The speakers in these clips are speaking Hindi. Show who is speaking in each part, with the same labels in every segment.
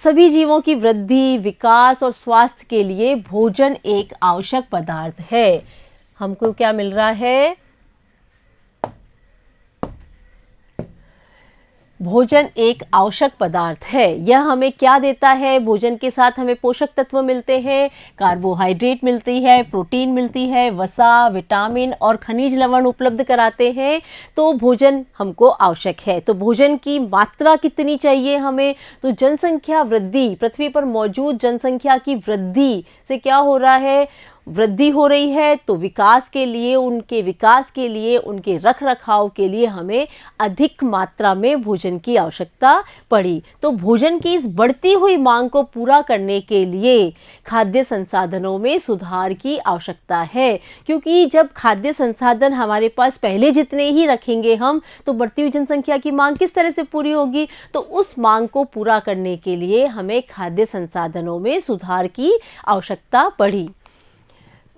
Speaker 1: सभी जीवों की वृद्धि, विकास और स्वास्थ्य के लिए भोजन एक आवश्यक पदार्थ है। हमको क्या मिल रहा है? भोजन एक आवश्यक पदार्थ है। यह हमें क्या देता है? भोजन के साथ हमें पोषक तत्व मिलते हैं, कार्बोहाइड्रेट मिलती है, प्रोटीन मिलती है, वसा, विटामिन और खनिज लवण उपलब्ध कराते हैं। तो भोजन हमको आवश्यक है। तो भोजन की मात्रा कितनी चाहिए हमें? तो जनसंख्या वृद्धि, पृथ्वी पर मौजूद जनसंख्या की वृद्धि से क्या हो रहा है? वृद्धि हो रही है। तो विकास के लिए, उनके रख रखाव के लिए हमें अधिक मात्रा में भोजन की आवश्यकता पड़ी। तो भोजन की इस बढ़ती हुई मांग को पूरा करने के लिए खाद्य संसाधनों में सुधार की आवश्यकता है, क्योंकि जब खाद्य संसाधन हमारे पास पहले जितने ही रखेंगे हम, तो बढ़ती हुई जनसंख्या की मांग किस तरह से पूरी होगी? तो उस मांग को पूरा करने के लिए हमें खाद्य संसाधनों में सुधार की आवश्यकता पड़ी।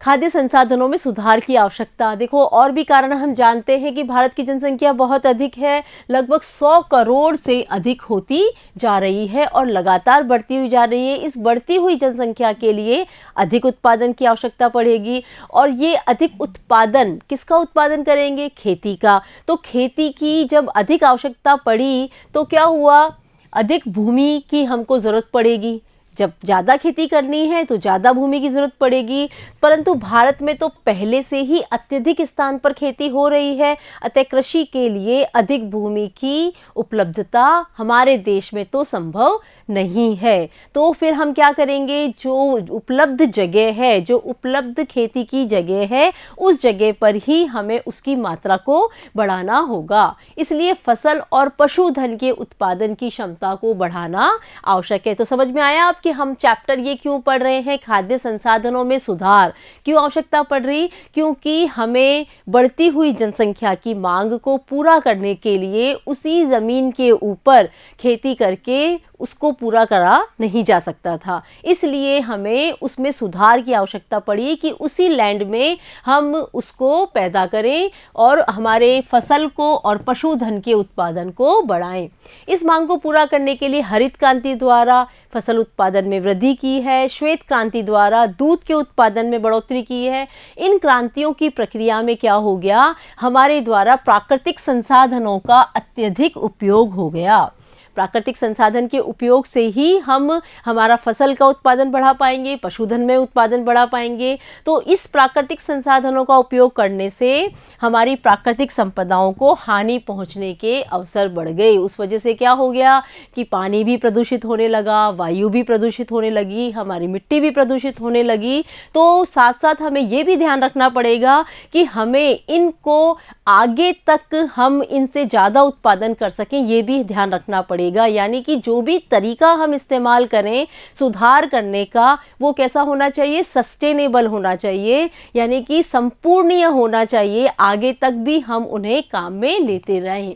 Speaker 1: खाद्य संसाधनों में सुधार की आवश्यकता, देखो और भी कारण हम जानते हैं कि भारत की जनसंख्या बहुत अधिक है, लगभग 100 करोड़ से अधिक होती जा रही है और लगातार बढ़ती हुई जा रही है। इस बढ़ती हुई जनसंख्या के लिए अधिक उत्पादन की आवश्यकता पड़ेगी, और ये अधिक उत्पादन किसका उत्पादन करेंगे? खेती का। तो खेती की जब अधिक आवश्यकता पड़ी तो क्या हुआ? अधिक भूमि की हमको ज़रूरत पड़ेगी। जब ज़्यादा खेती करनी है तो ज़्यादा भूमि की ज़रूरत पड़ेगी, परंतु भारत में तो पहले से ही अत्यधिक स्थान पर खेती हो रही है, अतः कृषि के लिए अधिक भूमि की उपलब्धता हमारे देश में तो संभव नहीं है। तो फिर हम क्या करेंगे? जो उपलब्ध जगह है, जो उपलब्ध खेती की जगह है, उस जगह पर ही हमें उसकी मात्रा को बढ़ाना होगा। इसलिए फसल और पशुधन के उत्पादन की क्षमता को बढ़ाना आवश्यक है। तो समझ में आया आप कि हम चैप्टर ये क्यों पढ़ रहे हैं? खाद्य संसाधनों में सुधार क्यों आवश्यकता पड़ रही? क्योंकि हमें बढ़ती हुई जनसंख्या की मांग को पूरा करने के लिए उसी ज़मीन के ऊपर खेती करके उसको पूरा करा नहीं जा सकता था। इसलिए हमें उसमें सुधार की आवश्यकता पड़ी कि उसी लैंड में हम उसको पैदा करें और हमारे फसल को और पशुधन के उत्पादन को बढ़ाएं। इस मांग को पूरा करने के लिए हरित क्रांति द्वारा फसल उत्पादन में वृद्धि की है, श्वेत क्रांति द्वारा दूध के उत्पादन में बढ़ोतरी की है। इन क्रांतियों की प्रक्रिया में क्या हो गया? हमारे द्वारा प्राकृतिक संसाधनों का अत्यधिक उपयोग हो गया। प्राकृतिक संसाधन के उपयोग से ही हम हमारा फसल का उत्पादन बढ़ा पाएंगे, पशुधन में उत्पादन बढ़ा पाएंगे। तो इस प्राकृतिक संसाधनों का उपयोग करने से हमारी प्राकृतिक संपदाओं को हानि पहुंचने के अवसर बढ़ गए। उस वजह से क्या हो गया कि पानी भी प्रदूषित होने लगा, वायु भी प्रदूषित होने लगी, हमारी मिट्टी भी प्रदूषित होने लगी। तो साथ साथ हमें ये भी ध्यान रखना पड़ेगा कि हमें इनको आगे तक हम इनसे ज़्यादा उत्पादन कर सकें, ये भी ध्यान रखना पड़ेगा। यानी कि जो भी तरीका हम इस्तेमाल करें सुधार करने का, वो कैसा होना चाहिए? सस्टेनेबल होना चाहिए, यानी कि संपूर्णीय होना चाहिए। आगे तक भी हम उन्हें काम में लेते रहें।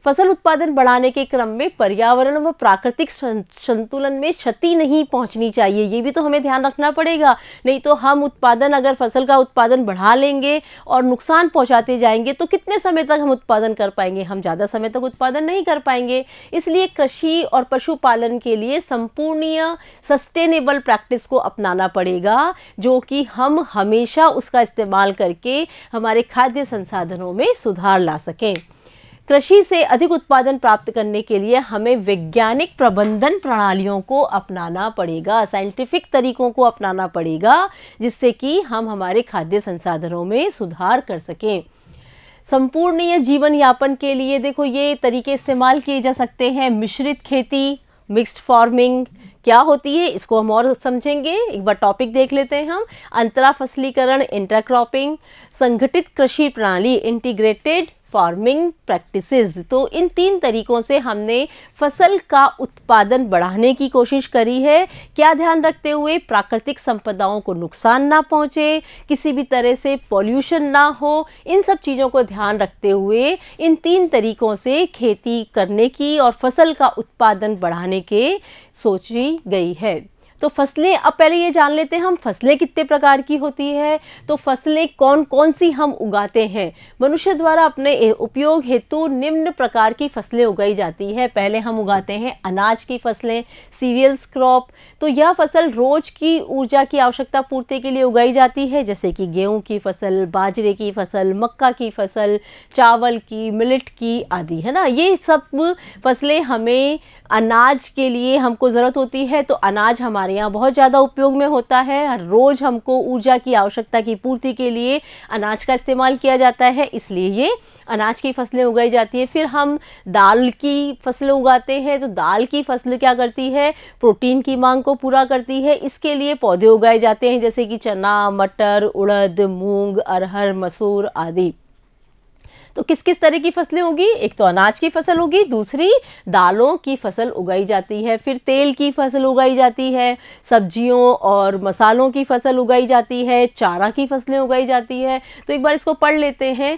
Speaker 1: फसल उत्पादन बढ़ाने के क्रम में पर्यावरण व प्राकृतिक संतुलन में क्षति नहीं पहुंचनी चाहिए, ये भी तो हमें ध्यान रखना पड़ेगा। नहीं तो हम अगर फसल का उत्पादन बढ़ा लेंगे और नुकसान पहुंचाते जाएंगे तो कितने समय तक हम उत्पादन कर पाएंगे? हम ज़्यादा समय तक उत्पादन नहीं कर पाएंगे। इसलिए कृषि और पशुपालन के लिए संपूर्णीय सस्टेनेबल प्रैक्टिस को अपनाना पड़ेगा, जो कि हम हमेशा उसका इस्तेमाल करके हमारे खाद्य संसाधनों में सुधार ला सकें। कृषि से अधिक उत्पादन प्राप्त करने के लिए हमें वैज्ञानिक प्रबंधन प्रणालियों को अपनाना पड़ेगा, साइंटिफिक तरीकों को अपनाना पड़ेगा, जिससे कि हम हमारे खाद्य संसाधनों में सुधार कर सकें। संपूर्णीय जीवन यापन के लिए देखो ये तरीके इस्तेमाल किए जा सकते हैं। मिश्रित खेती, मिक्स्ड फार्मिंग क्या होती है, इसको हम और समझेंगे। एक बार टॉपिक देख लेते हैं हम। अंतरा फसलीकरण, इंटरक्रॉपिंग, संगठित कृषि प्रणाली, इंटीग्रेटेड फार्मिंग प्रैक्टिसेस। तो इन 3 तरीकों से हमने फसल का उत्पादन बढ़ाने की कोशिश करी है। क्या ध्यान रखते हुए? प्राकृतिक संपदाओं को नुकसान ना पहुंचे, किसी भी तरह से पॉल्यूशन ना हो, इन सब चीज़ों को ध्यान रखते हुए इन 3 तरीकों से खेती करने की और फसल का उत्पादन बढ़ाने के सोची गई है। तो फसलें, अब पहले ये जान लेते हैं हम फसलें कितने प्रकार की होती है। तो फसलें कौन कौन सी हम उगाते हैं। मनुष्य द्वारा अपने उपयोग हेतु निम्न प्रकार की फसलें उगाई जाती है। पहले हम उगाते हैं अनाज की फसलें, सीरियल्स क्रॉप। तो यह फसल रोज की ऊर्जा की आवश्यकता पूर्ति के लिए उगाई जाती है, जैसे कि गेहूं की फसल, बाजरे की फसल, मक्का की फसल, चावल की, मिलेट की आदि, है ना। ये सब फसलें हमें अनाज के लिए हमको ज़रूरत होती है। तो अनाज हमारे यहाँ बहुत ज़्यादा उपयोग में होता है। हर रोज़ हमको ऊर्जा की आवश्यकता की पूर्ति के लिए अनाज का इस्तेमाल किया जाता है, इसलिए ये अनाज की फसलें उगाई जाती है। फिर हम दाल की फसलें उगाते हैं। तो दाल की फसल क्या करती है, प्रोटीन की मांग को पूरा करती है। इसके लिए पौधे उगाए जाते हैं, जैसे कि चना, मटर, उड़द, मूंग, अरहर, मसूर आदि। तो किस किस तरह की फसलें होगी, एक तो अनाज की फसल होगी, दूसरी दालों की फसल उगाई जाती है। फिर तेल की फसल उगाई जाती है, सब्जियों और मसालों की फसल उगाई जाती है, चारा की फसलें उगाई जाती है। तो एक बार इसको पढ़ लेते हैं।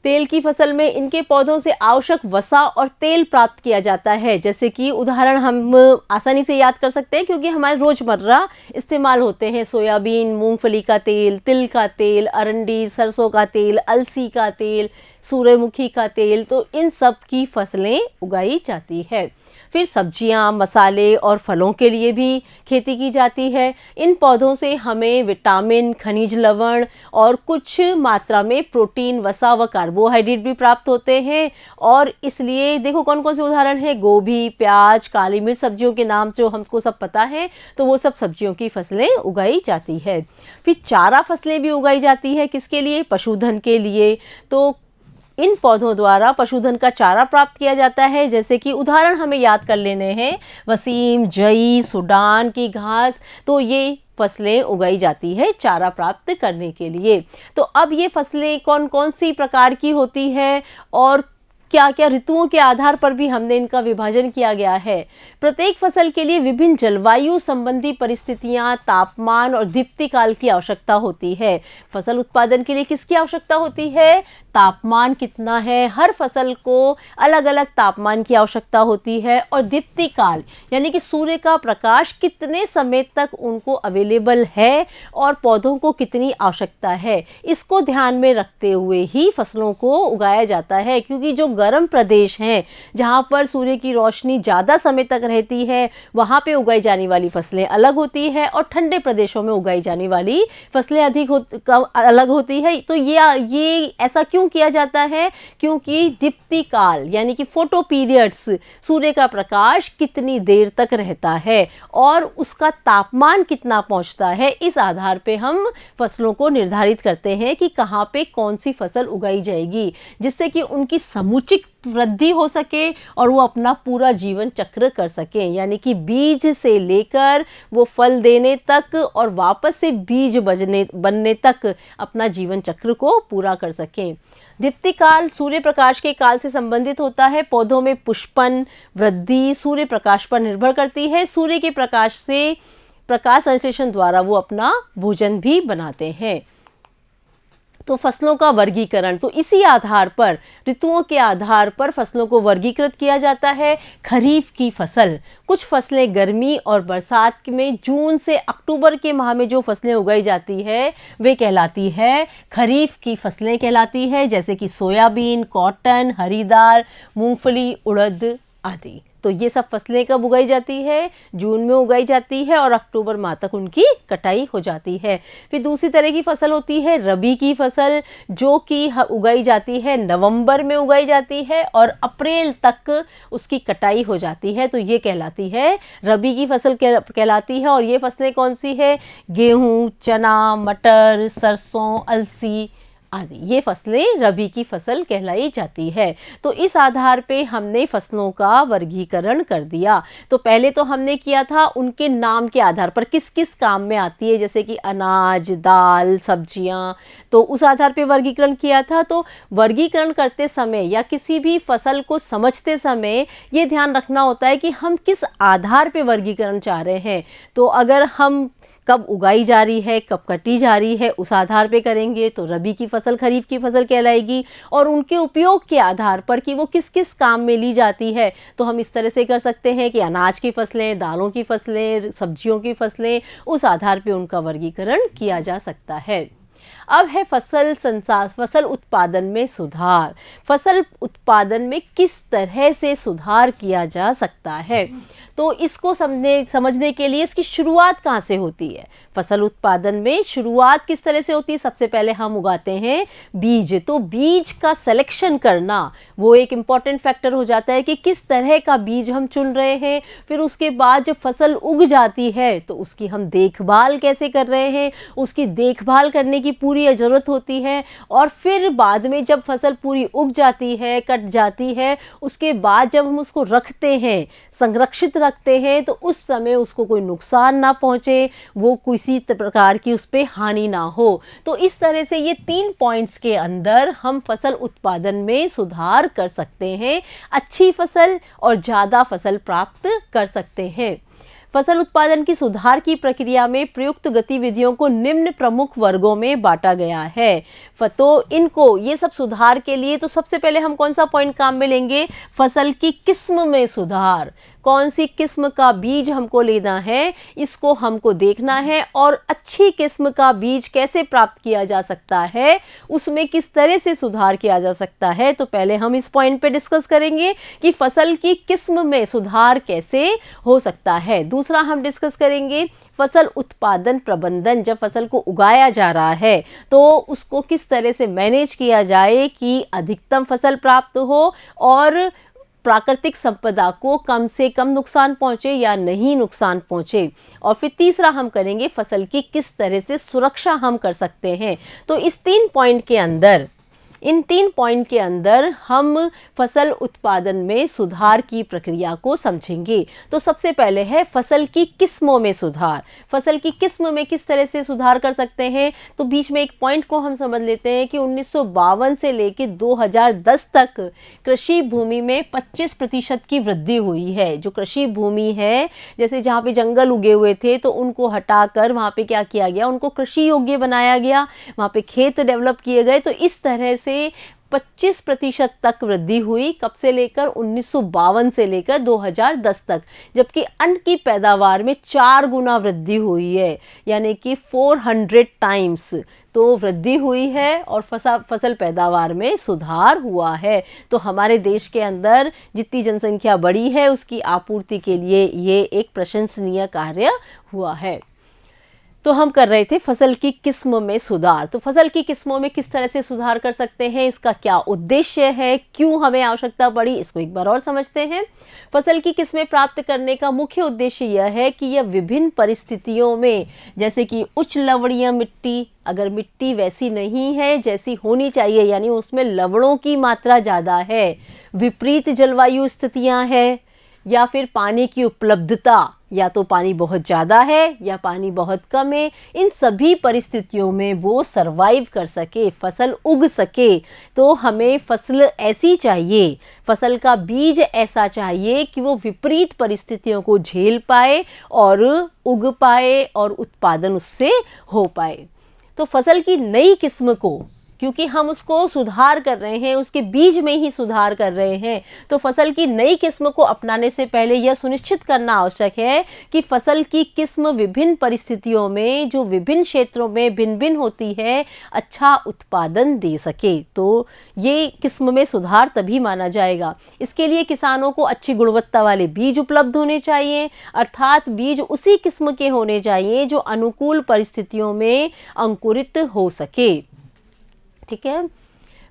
Speaker 1: तेल की फसल में इनके पौधों से आवश्यक वसा और तेल प्राप्त किया जाता है। जैसे कि उदाहरण हम आसानी से याद कर सकते हैं, क्योंकि हमारे रोजमर्रा इस्तेमाल होते हैं। सोयाबीन, मूंगफली का तेल, तिल का तेल, अरंडी, सरसों का तेल, अलसी का तेल, सूरजमुखी का तेल। तो इन सब की फसलें उगाई जाती है। फिर सब्जियां, मसाले और फलों के लिए भी खेती की जाती है। इन पौधों से हमें विटामिन, खनिज लवण और कुछ मात्रा में प्रोटीन, वसा व कार्बोहाइड्रेट भी प्राप्त होते हैं। और इसलिए देखो कौन कौन से उदाहरण है, गोभी, प्याज, काली मिर्च, सब्जियों के नाम जो हमको सब पता है, तो वो सब सब्जियों की फसलें उगाई जाती है। फिर चारा फसलें भी उगाई जाती है, किसके लिए, पशुधन के लिए। तो इन पौधों द्वारा पशुधन का चारा प्राप्त किया जाता है। जैसे कि उदाहरण हमें याद कर लेने हैं, वसीम, जई, सूडान की घास। तो ये फसलें उगाई जाती है चारा प्राप्त करने के लिए। तो अब ये फसलें कौन कौन सी प्रकार की होती है और क्या क्या ऋतुओं के आधार पर भी हमने इनका विभाजन किया गया है। प्रत्येक फसल के लिए विभिन्न जलवायु संबंधी परिस्थितियां, तापमान और दीप्ति काल की आवश्यकता होती है। फसल उत्पादन के लिए किसकी आवश्यकता होती है, तापमान कितना है। हर फसल को अलग अलग तापमान की आवश्यकता होती है। और दीप्ति काल यानी कि सूर्य का प्रकाश कितने समय तक उनको अवेलेबल है और पौधों को कितनी आवश्यकता है, इसको ध्यान में रखते हुए ही फसलों को उगाया जाता है। क्योंकि जो गर्म प्रदेश हैं, जहाँ पर सूर्य की रोशनी ज़्यादा समय तक रहती है, वहाँ पे उगाई जाने वाली फसलें अलग होती है और ठंडे प्रदेशों में उगाई जाने वाली फसलें अलग होती है। तो ये ऐसा क्यों किया जाता है, क्योंकि दीप्ति काल यानी कि फोटो पीरियड्स, सूर्य का प्रकाश कितनी देर तक रहता है और उसका तापमान कितना पहुँचता है, इस आधार पे हम फसलों को निर्धारित करते हैं कि कहाँ पे कौन सी फसल उगाई जाएगी, जिससे कि उनकी समुचित वृद्धि हो सके और वो अपना पूरा जीवन चक्र कर सकें। यानी कि बीज से लेकर वो फल देने तक और वापस से बीज बनने तक अपना जीवन चक्र को पूरा कर सकें। दीप्ति काल सूर्य प्रकाश के काल से संबंधित होता है। पौधों में पुष्पन वृद्धि सूर्य प्रकाश पर निर्भर करती है। सूर्य के प्रकाश से, प्रकाश संश्लेषण द्वारा वो अपना भोजन भी बनाते हैं। तो फसलों का वर्गीकरण, तो इसी आधार पर, ऋतुओं के आधार पर फसलों को वर्गीकृत किया जाता है। खरीफ की फसल, कुछ फसलें गर्मी और बरसात में जून से अक्टूबर के माह में जो फसलें उगाई जाती है वे कहलाती है खरीफ की फसलें कहलाती है। जैसे कि सोयाबीन, कॉटन, हरी दाल, मूंगफली, उड़द आदि। तो ये सब फसलें कब उगाई जाती है, जून में उगाई जाती है और अक्टूबर माह तक उनकी कटाई हो जाती है। फिर दूसरी तरह की फसल होती है रबी की फसल, जो कि उगाई जाती है नवंबर में उगाई जाती है और अप्रैल तक उसकी कटाई हो जाती है। तो ये कहलाती है रबी की फसल कहलाती है। और ये फसलें कौन सी है, गेहूँ, चना, मटर, सरसों, अलसी आदि, ये फसलें रबी की फसल कहलाई जाती है। तो इस आधार पे हमने फसलों का वर्गीकरण कर दिया। तो पहले तो हमने किया था उनके नाम के आधार पर, किस किस काम में आती है, जैसे कि अनाज, दाल, सब्जियां, तो उस आधार पे वर्गीकरण किया था। तो वर्गीकरण करते समय या किसी भी फसल को समझते समय ये ध्यान रखना होता है कि हम किस आधार पे वर्गीकरण चाह रहे हैं। तो अगर हम कब उगाई जा रही है, कब कटी जा रही है, उस आधार पे करेंगे तो रबी की फसल, खरीफ की फसल कहलाएगी। और उनके उपयोग के आधार पर कि वो किस किस काम में ली जाती है, तो हम इस तरह से कर सकते हैं कि अनाज की फसलें, दालों की फसलें, सब्जियों की फसलें, उस आधार पे उनका वर्गीकरण किया जा सकता है। अब है फसल उत्पादन में सुधार। फसल उत्पादन में किस तरह से सुधार किया जा सकता है, तो इसको समझने के लिए इसकी शुरुआत कहाँ से होती है। फसल उत्पादन में शुरुआत किस तरह से होती है? सबसे पहले हम उगाते हैं बीज। तो बीज का सिलेक्शन करना वो एक इम्पॉर्टेंट फैक्टर हो जाता है कि किस तरह का बीज हम चुन रहे हैं। फिर उसके बाद जब फसल उग जाती है तो उसकी हम देखभाल कैसे कर रहे हैं, उसकी देखभाल करने की पूरी ज़रूरत होती है। और फिर बाद में जब फसल पूरी उग जाती है, कट जाती है, उसके बाद जब हम उसको रखते हैं, संरक्षित रखते हैं, तो उस समय उसको कोई नुकसान ना पहुंचे, वो किसी प्रकार की उस पर हानि ना हो। तो इस तरह से ये 3 पॉइंट्स के अंदर हम फसल उत्पादन में सुधार कर सकते हैं, अच्छी फसल और ज़्यादा फसल प्राप्त कर सकते हैं। फसल उत्पादन की सुधार की प्रक्रिया में प्रयुक्त गतिविधियों को निम्न प्रमुख वर्गों में बांटा गया है। तो इनको ये सब सुधार के लिए तो सबसे पहले हम कौन सा पॉइंट काम में लेंगे? फसल की किस्म में सुधार। कौन सी किस्म का बीज हमको लेना है, इसको हमको देखना है। और अच्छी किस्म का बीज कैसे प्राप्त किया जा सकता है, उसमें किस तरह से सुधार किया जा सकता है। तो पहले हम इस पॉइंट पे डिस्कस करेंगे कि फसल की किस्म में सुधार कैसे हो सकता है। दूसरा हम डिस्कस करेंगे फसल उत्पादन प्रबंधन। जब फसल को उगाया जा रहा है तो उसको किस तरह से मैनेज किया जाए कि अधिकतम फसल प्राप्त हो और प्राकृतिक संपदा को कम से कम नुकसान पहुंचे या नहीं नुकसान पहुंचे। और फिर तीसरा हम करेंगे फसल की किस तरह से सुरक्षा हम कर सकते हैं। तो इस 3 पॉइंट के अंदर, इन 3 पॉइंट के अंदर हम फसल उत्पादन में सुधार की प्रक्रिया को समझेंगे। तो सबसे पहले है फसल की किस्मों में सुधार। फसल की किस्म में किस तरह से सुधार कर सकते हैं, तो बीच में एक पॉइंट को हम समझ लेते हैं कि 1952 से लेकर 2010 तक कृषि भूमि में 25% की वृद्धि हुई है। जो कृषि भूमि है, जैसे जहाँ पे जंगल उगे हुए थे तो उनको हटाकर वहाँ पे क्या किया गया, उनको कृषि योग्य बनाया गया, वहाँ पे खेत डेवलप किए गए। तो इस तरह से 25% तक वृद्धि हुई। कब से लेकर? 1952 से लेकर 2010 तक। जबकि अन्न की पैदावार में 4 गुना वृद्धि हुई है, यानी कि 400 टाइम्स तो वृद्धि हुई है और फसल पैदावार में सुधार हुआ है। तो हमारे देश के अंदर जितनी जनसंख्या बढ़ी है उसकी आपूर्ति के लिए ये एक प्रशंसनीय कार्य हुआ है। तो हम कर रहे थे फसल की किस्म में सुधार। तो फसल की किस्मों में किस तरह से सुधार कर सकते हैं, इसका क्या उद्देश्य है, क्यों हमें आवश्यकता पड़ी, इसको एक बार और समझते हैं। फसल की किस्में प्राप्त करने का मुख्य उद्देश्य यह है कि यह विभिन्न परिस्थितियों में, जैसे कि उच्च लवणीय मिट्टी, अगर मिट्टी वैसी नहीं है जैसी होनी चाहिए, यानी उसमें लवणों की मात्रा ज़्यादा है, विपरीत जलवायु स्थितियाँ हैं, या फिर पानी की उपलब्धता, या तो पानी बहुत ज़्यादा है या पानी बहुत कम है, इन सभी परिस्थितियों में वो सरवाइव कर सके, फसल उग सके, तो हमें फसल ऐसी चाहिए, फसल का बीज ऐसा चाहिए कि वो विपरीत परिस्थितियों को झेल पाए और उग पाए और उत्पादन उससे हो पाए। तो फसल की नई किस्म को, क्योंकि हम उसको सुधार कर रहे हैं, उसके बीज में ही सुधार कर रहे हैं, तो फसल की नई किस्म को अपनाने से पहले यह सुनिश्चित करना आवश्यक है कि फसल की किस्म विभिन्न परिस्थितियों में, जो विभिन्न क्षेत्रों में भिन्न भिन्न होती है, अच्छा उत्पादन दे सके। तो ये किस्म में सुधार तभी माना जाएगा। इसके लिए किसानों को अच्छी गुणवत्ता वाले बीज उपलब्ध होने चाहिए, अर्थात बीज उसी किस्म के होने चाहिए जो अनुकूल परिस्थितियों में अंकुरित हो सके। ठीक है।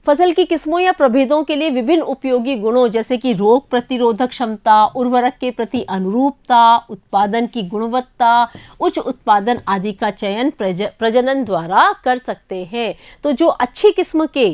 Speaker 1: फसल की किस्मों या प्रभेदों के लिए विभिन्न उपयोगी गुणों, जैसे कि रोग प्रतिरोधक क्षमता, उर्वरक के प्रति अनुरूपता, उत्पादन की गुणवत्ता, उच्च उत्पादन आदि का चयन प्रजनन द्वारा कर सकते हैं। तो जो अच्छी किस्म के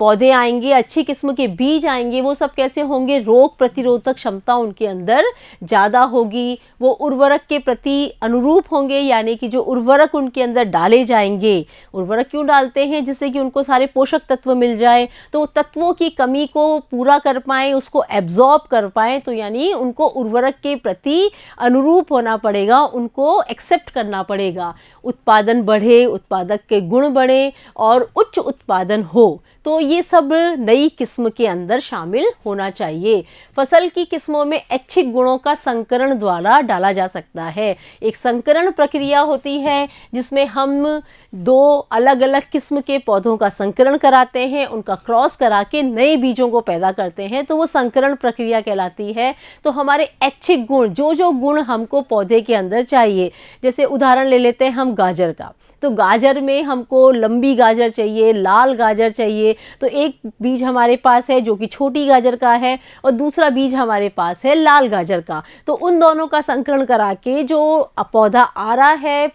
Speaker 1: पौधे आएंगे, अच्छी किस्म के बीज आएंगे, वो सब कैसे होंगे? रोग प्रतिरोधक क्षमता उनके अंदर ज़्यादा होगी, वो उर्वरक के प्रति अनुरूप होंगे, यानी कि जो उर्वरक उनके अंदर डाले जाएंगे, उर्वरक क्यों डालते हैं? जिससे कि उनको सारे पोषक तत्व मिल जाए, तो तत्वों की कमी को पूरा कर पाएँ, उसको एब्जॉर्ब कर पाएँ, तो यानी उनको उर्वरक के प्रति अनुरूप होना पड़ेगा, उनको एक्सेप्ट करना पड़ेगा। उत्पादन बढ़े, उत्पादक के गुण बढ़े और उच्च उत्पादन हो, तो ये सब नई किस्म के अंदर शामिल होना चाहिए। फसल की किस्मों में ऐच्छिक गुणों का संकरण द्वारा डाला जा सकता है। एक संकरण प्रक्रिया होती है जिसमें हम दो अलग अलग किस्म के पौधों का संकरण कराते हैं, उनका क्रॉस करा के नए बीजों को पैदा करते हैं, तो वो संकरण प्रक्रिया कहलाती है। तो हमारे ऐच्छिक गुण, जो जो गुण हमको पौधे के अंदर चाहिए, जैसे उदाहरण ले लेते हैं हम गाजर का, तो गाजर में हमको लंबी गाजर चाहिए, लाल गाजर चाहिए, तो एक बीज हमारे पास है जो कि छोटी गाजर का है और दूसरा बीज हमारे पास है लाल गाजर का। तो उन दोनों का संकरण करा के जो पौधा आ रहा है,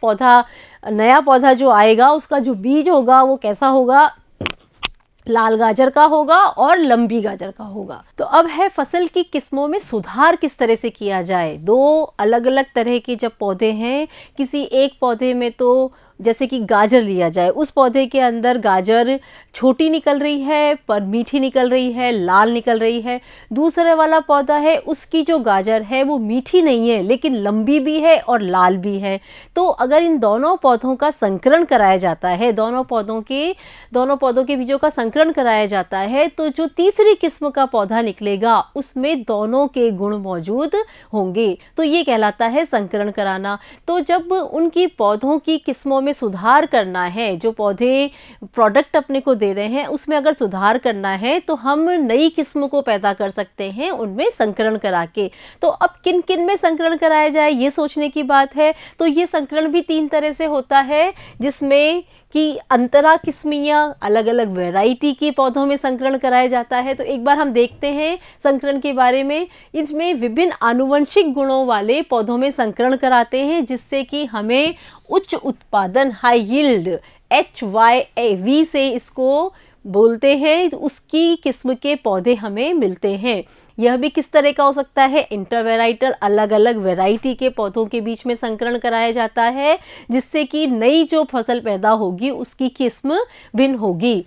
Speaker 1: नया पौधा जो आएगा, उसका जो बीज होगा वो कैसा होगा? लाल गाजर का होगा और लंबी गाजर का होगा। तो अब है फसल की किस्मों में सुधार किस तरह से किया जाए। दो अलग अलग तरह के जब पौधे हैं, किसी एक पौधे में तो जैसे कि गाजर लिया जाए, उस पौधे के अंदर गाजर छोटी निकल रही है पर मीठी निकल रही है, लाल निकल रही है। दूसरे वाला पौधा है, उसकी जो गाजर है वो मीठी नहीं है लेकिन लंबी भी है और लाल भी है। तो अगर इन दोनों पौधों का संकरण कराया जाता है, दोनों पौधों के बीजों का संकरण कराया जाता है, तो जो तीसरी किस्म का पौधा निकलेगा उसमें दोनों के गुण मौजूद होंगे। तो ये कहलाता है संकरण कराना। तो जब उनकी पौधों की किस्मों में सुधार करना है, जो पौधे प्रोडक्ट अपने को दे रहे हैं उसमें अगर सुधार करना है, तो हम नई किस्म को पैदा कर सकते हैं उनमें संकरण करा के। तो अब किन किन में संकरण कराया जाए, ये सोचने की बात है। तो ये संकरण भी 3 तरह से होता है, जिसमें कि अंतरा किस्मियाँ, अलग अलग वैरायटी के पौधों में संकरण कराया जाता है। तो एक बार हम देखते हैं संकरण के बारे में। इसमें विभिन्न आनुवंशिक गुणों वाले पौधों में संकरण कराते हैं, जिससे कि हमें उच्च उत्पादन, हाई यील्ड, HYAV से इसको बोलते हैं, उसकी किस्म के पौधे हमें मिलते हैं। यह भी किस तरह का हो सकता है? इंटरवेराइटल, अलग अलग वैरायटी के पौधों के बीच में संकरण कराया जाता है, जिससे कि नई जो फसल पैदा होगी उसकी किस्म भिन्न होगी।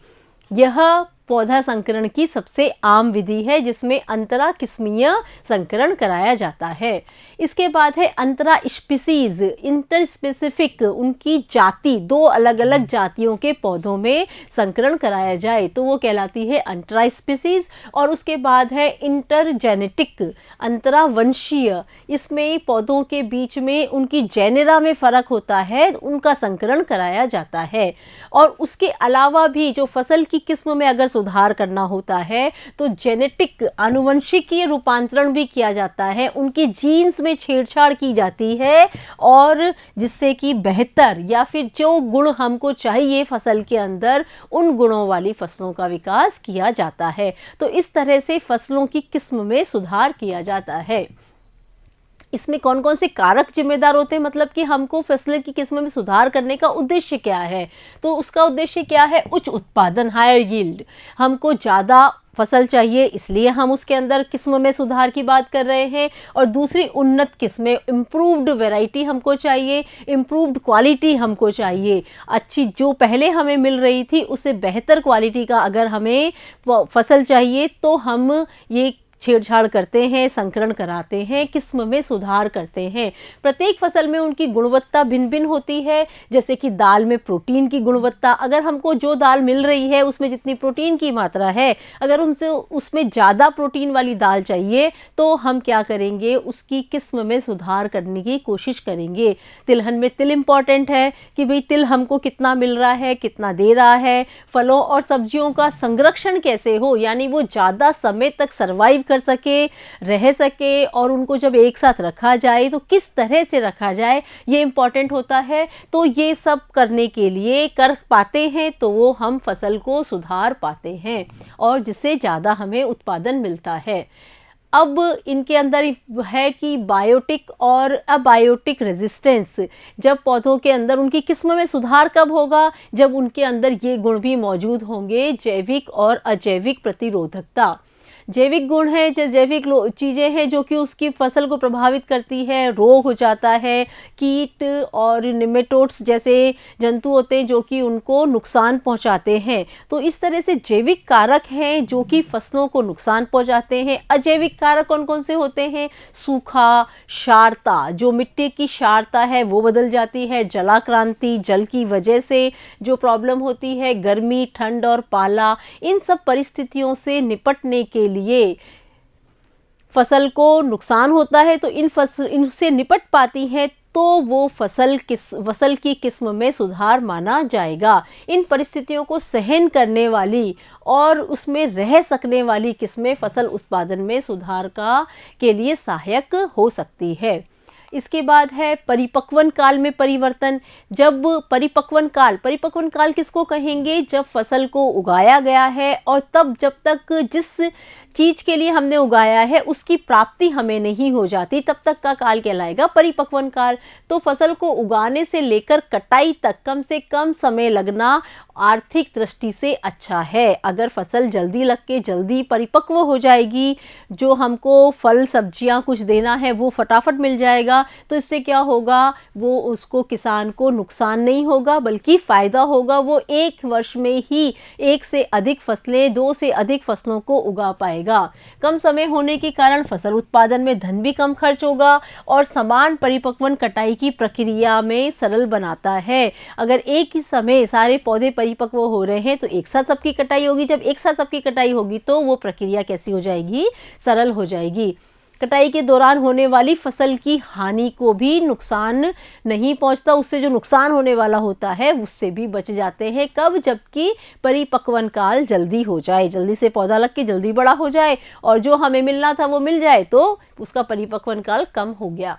Speaker 1: यह पौधा संकरण की सबसे आम विधि है, जिसमें अंतरा किस्मीय संकरण कराया जाता है। इसके बाद है अंतरा स्पीसीज, इंटर स्पेसिफिक, उनकी जाति, 2 अलग अलग जातियों के पौधों में संकरण कराया जाए तो वो कहलाती है अंतरा स्पीसीज। और उसके बाद है इंटरजेनेटिक, अंतरा वंशीय, इसमें पौधों के बीच में उनकी जेनेरा में फ़र्क होता है, उनका संकरण कराया जाता है। और उसके अलावा भी जो फसल की किस्म में अगर सुधार करना होता है तो जेनेटिक, आनुवंशिकीय रूपांतरण भी किया जाता है, उनकी जीन्स में छेड़छाड़ की जाती है, और जिससे कि बेहतर या फिर जो गुण हमको चाहिए फसल के अंदर, उन गुणों वाली फसलों का विकास किया जाता है। तो इस तरह से फसलों की किस्म में सुधार किया जाता है। इसमें कौन कौन से कारक जिम्मेदार होते हैं, मतलब कि हमको फसल की किस्म में सुधार करने का उद्देश्य क्या है? तो उसका उद्देश्य क्या है? उच्च उत्पादन, हायर यील्ड। हमको ज़्यादा फसल चाहिए, इसलिए हम उसके अंदर किस्म में सुधार की बात कर रहे हैं। और दूसरी उन्नत किस्में, इम्प्रूव्ड वैरायटी हमको चाहिए, इम्प्रूव्ड क्वालिटी हमको चाहिए, अच्छी जो पहले हमें मिल रही थी उससे बेहतर क्वालिटी का अगर हमें फसल चाहिए, तो हम ये छेड़छाड़ करते हैं, संकरण कराते हैं, किस्म में सुधार करते हैं। प्रत्येक फसल में उनकी गुणवत्ता भिन्न भिन्न होती है। जैसे कि दाल में प्रोटीन की गुणवत्ता, अगर हमको जो दाल मिल रही है उसमें जितनी प्रोटीन की मात्रा है, अगर उसमें ज़्यादा प्रोटीन वाली दाल चाहिए तो हम क्या करेंगे? उसकी किस्म में सुधार करने की कोशिश करेंगे। तिलहन में तिल इम्पॉर्टेंट है कि भाई तिल हमको कितना मिल रहा है, कितना दे रहा है। फलों और सब्जियों का संरक्षण कैसे हो, यानी वो ज़्यादा समय तक सर्वाइव कर सके, रह सके, और उनको जब एक साथ रखा जाए तो किस तरह से रखा जाए, ये इम्पॉर्टेंट होता है। तो ये सब करने के लिए कर पाते हैं तो वो हम फसल को सुधार पाते हैं और जिससे ज़्यादा हमें उत्पादन मिलता है। अब इनके अंदर है कि बायोटिक और अबायोटिक रेजिस्टेंस। जब पौधों के अंदर उनकी किस्म में सुधार कब होगा? जब उनके अंदर ये गुण भी मौजूद होंगे, जैविक और अजैविक प्रतिरोधकता। जैविक गुण है, जैविक चीज़ें हैं जो कि उसकी फसल को प्रभावित करती है, रोग हो जाता है, कीट और निमेटोड्स जैसे जंतु होते हैं जो कि उनको नुकसान पहुंचाते हैं। तो इस तरह से जैविक कारक हैं जो कि फसलों को नुकसान पहुंचाते हैं। अजैविक कारक कौन कौन से होते हैं? सूखा, क्षारता, जो मिट्टी की क्षारता है वो बदल जाती है, जलाक्रांति, जल की वजह से जो प्रॉब्लम होती है, गर्मी, ठंड और पाला, इन सब परिस्थितियों से निपटने के लिए फसल को नुकसान होता है। तो इनसे निपट पाती है तो वो फसल की किस्म में सुधार माना जाएगा। इन परिस्थितियों को सहन करने वाली और उसमें रह सकने वाली किस्में फसल उत्पादन में सुधार के लिए सहायक हो सकती है। इसके बाद है परिपक्वन काल में परिवर्तन। जब परिपक्वन काल किसको कहेंगे? जब फसल को उगाया गया है और तब जब तक जिस चीज़ के लिए हमने उगाया है उसकी प्राप्ति हमें नहीं हो जाती, तब तक का काल कहलाएगा परिपक्वन काल। तो फसल को उगाने से लेकर कटाई तक कम से कम समय लगना आर्थिक दृष्टि से अच्छा है। अगर फसल जल्दी लग के जल्दी परिपक्व हो जाएगी, जो हमको फल सब्जियां कुछ देना है वो फटाफट मिल जाएगा, तो इससे क्या होगा? वो उसको किसान को नुकसान नहीं होगा बल्कि फ़ायदा होगा। वो एक वर्ष में ही एक से अधिक फसलें, 2 से अधिक फसलों को उगा पाएगा। कम समय होने के कारण फसल उत्पादन में धन भी कम खर्च होगा और समान परिपक्वन कटाई की प्रक्रिया में सरल बनाता है। अगर एक ही समय सारे पौधे परिपक्व हो रहे हैं तो एक साथ सबकी कटाई होगी। जब एक साथ सबकी कटाई होगी तो वो प्रक्रिया कैसी हो जाएगी? सरल हो जाएगी। कटाई के दौरान होने वाली फसल की हानि को भी नुकसान नहीं पहुंचता, उससे जो नुकसान होने वाला होता है उससे भी बच जाते हैं। कब? जबकि परिपक्वन काल जल्दी हो जाए, जल्दी से पौधा लग के जल्दी बड़ा हो जाए और जो हमें मिलना था वो मिल जाए, तो उसका परिपक्वन काल कम हो गया।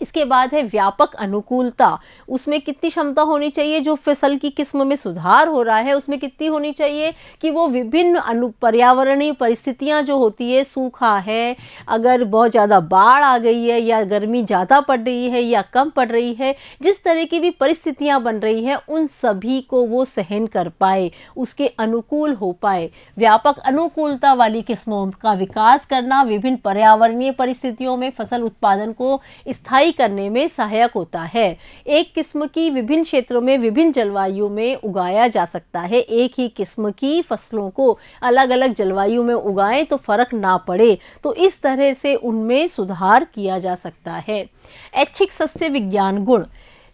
Speaker 1: इसके बाद है व्यापक अनुकूलता। उसमें कितनी क्षमता होनी चाहिए? जो फसल की किस्म में सुधार हो रहा है उसमें कितनी होनी चाहिए कि वो विभिन्न पर्यावरणीय परिस्थितियां जो होती है, सूखा है, अगर बहुत ज़्यादा बाढ़ आ गई है या गर्मी ज़्यादा पड़ रही है या कम पड़ रही है, जिस तरह की भी परिस्थितियां बन रही हैं उन सभी को वो सहन कर पाए, उसके अनुकूल हो पाए। व्यापक अनुकूलता वाली किस्मों का विकास करना विभिन्न पर्यावरणीय परिस्थितियों में फसल उत्पादन को स्थायी करने में सहायक होता है। एक किस्म की विभिन्न क्षेत्रों में विभिन्न जलवायु में उगाया जा सकता है। एक ही किस्म की फसलों को अलग अलग जलवायु में उगाएं तो फर्क ना पड़े, तो इस तरह से उनमें सुधार किया जा सकता है। ऐच्छिक सस्य विज्ञान गुण।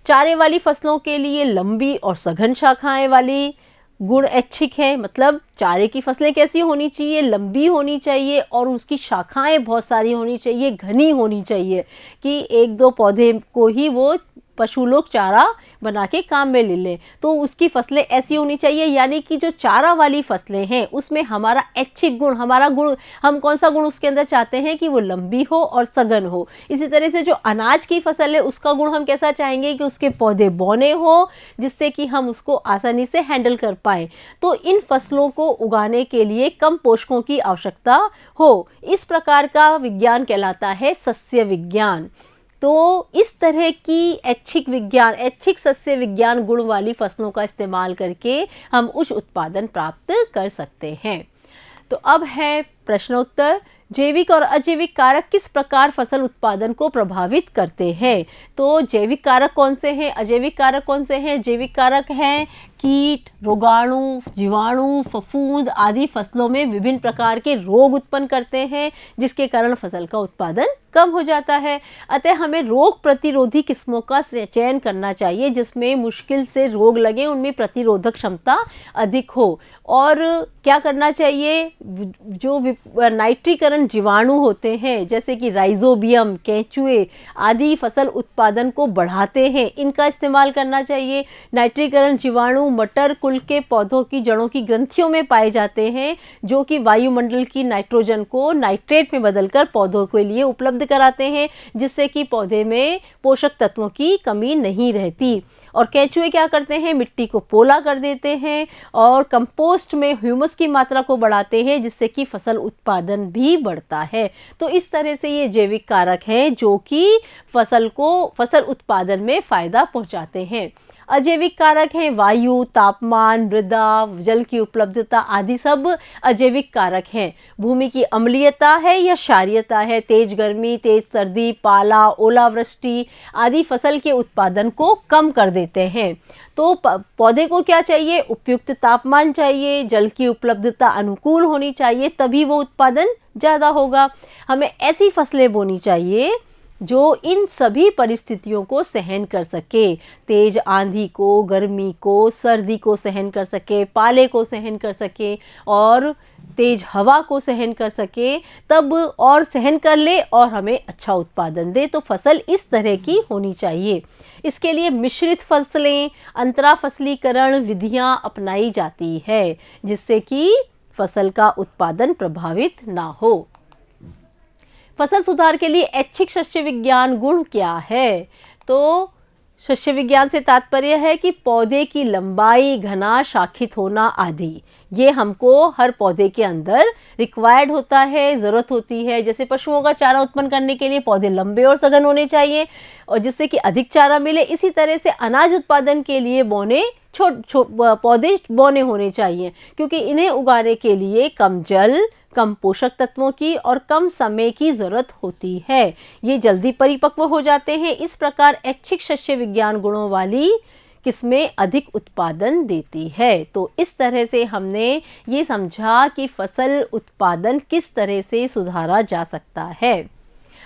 Speaker 1: चारे वाली फसलों के लिए लंबी और सघन शाखाएं वाली गुण ऐच्छिक है। मतलब चारे की फसलें कैसी होनी चाहिए? लंबी होनी चाहिए और उसकी शाखाएं बहुत सारी होनी चाहिए, घनी होनी चाहिए कि एक दो पौधे को ही वो पशु लोग चारा बना के काम में ले लें। तो उसकी फसलें ऐसी होनी चाहिए, यानी कि जो चारा वाली फसलें हैं उसमें हमारा ऐच्छिक गुण, हमारा गुण, हम कौन सा गुण उसके अंदर चाहते हैं कि वो लंबी हो और सघन हो। इसी तरह से जो अनाज की फसल है उसका गुण हम कैसा चाहेंगे कि उसके पौधे बौने हो, जिससे कि हम उसको आसानी से हैंडल कर पाए। तो इन फसलों को उगाने के लिए कम पोषकों की आवश्यकता हो, इस प्रकार का विज्ञान कहलाता है सस्य विज्ञान। तो इस तरह की ऐच्छिक सस्य विज्ञान गुण वाली फसलों का इस्तेमाल करके हम उच्च उत्पादन प्राप्त कर सकते हैं। तो अब है प्रश्नोत्तर। जैविक और अजैविक कारक किस प्रकार फसल उत्पादन को प्रभावित करते हैं? तो जैविक कारक कौन से हैं, अजैविक कारक कौन से हैं? जैविक कारक हैं कीट, रोगाणु, जीवाणु, फफूंद आदि फसलों में विभिन्न प्रकार के रोग उत्पन्न करते हैं, जिसके कारण फसल का उत्पादन कम हो जाता है। अतः हमें रोग प्रतिरोधी किस्मों का चयन करना चाहिए जिसमें मुश्किल से रोग लगे, उनमें प्रतिरोधक क्षमता अधिक हो। और क्या करना चाहिए? जो नाइट्रीकरण जीवाणु होते हैं जैसे कि राइजोबियम, केंचुए आदि फसल उत्पादन को बढ़ाते हैं, इनका इस्तेमाल करना चाहिए। नाइट्रीकरण जीवाणु मटर कुल के पौधों की जड़ों की ग्रंथियों में पाए जाते हैं, जो कि वायुमंडल की नाइट्रोजन को नाइट्रेट में बदलकर पौधों के लिए उपलब्ध उपलब्ध कराते हैं, जिससे कि पौधे में पोषक तत्वों की कमी नहीं रहती। और केंचुए क्या करते हैं, मिट्टी को पोला कर देते हैं और कंपोस्ट में ह्यूमस की मात्रा को बढ़ाते हैं, जिससे कि फसल उत्पादन भी बढ़ता है। तो इस तरह से ये जैविक कारक हैं जो कि फसल उत्पादन में फ़ायदा पहुंचाते हैं। अजैविक कारक हैं वायु, तापमान, मृदा, जल की उपलब्धता आदि सब अजैविक कारक हैं। भूमि की अम्लीयता है या क्षारीयता है, तेज गर्मी, तेज सर्दी, पाला, ओलावृष्टि आदि फसल के उत्पादन को कम कर देते हैं। तो पौधे को क्या चाहिए, उपयुक्त तापमान चाहिए, जल की उपलब्धता अनुकूल होनी चाहिए, तभी वो उत्पादन ज़्यादा होगा। हमें ऐसी फसलें बोनी चाहिए जो इन सभी परिस्थितियों को सहन कर सके, तेज आंधी को, गर्मी को, सर्दी को सहन कर सके, पाले को सहन कर सके और तेज हवा को सहन कर सके, तब और सहन कर ले और हमें अच्छा उत्पादन दे। तो फसल इस तरह की होनी चाहिए। इसके लिए मिश्रित फसलें, अंतरा फसलीकरण विधियां अपनाई जाती है, जिससे कि फसल का उत्पादन प्रभावित ना हो। फसल सुधार के लिए ऐच्छिक शस्य विज्ञान गुण क्या है? तो शस्य विज्ञान से तात्पर्य है कि पौधे की लंबाई, घना, शाखित होना आदि, ये हमको हर पौधे के अंदर रिक्वायर्ड होता है, ज़रूरत होती है। जैसे पशुओं का चारा उत्पन्न करने के लिए पौधे लंबे और सघन होने चाहिए और जिससे कि अधिक चारा मिले। इसी तरह से अनाज उत्पादन के लिए पौधे बौने होने चाहिए, क्योंकि इन्हें उगाने के लिए कम जल, कम पोषक तत्वों की और कम समय की ज़रूरत होती है। ये जल्दी परिपक्व हो जाते हैं। इस प्रकार ऐच्छिक शस्य विज्ञान गुणों वाली किस्में अधिक उत्पादन देती है। तो इस तरह से हमने ये समझा कि फसल उत्पादन किस तरह से सुधारा जा सकता है।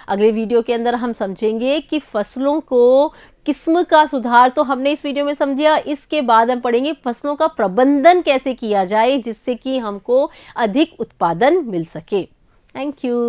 Speaker 1: अगले वीडियो के अंदर हम समझेंगे कि फसलों को किस्म का सुधार तो हमने इस वीडियो में समझा, इसके बाद हम पढ़ेंगे फसलों का प्रबंधन कैसे किया जाए जिससे कि हमको अधिक उत्पादन मिल सके। Thank you.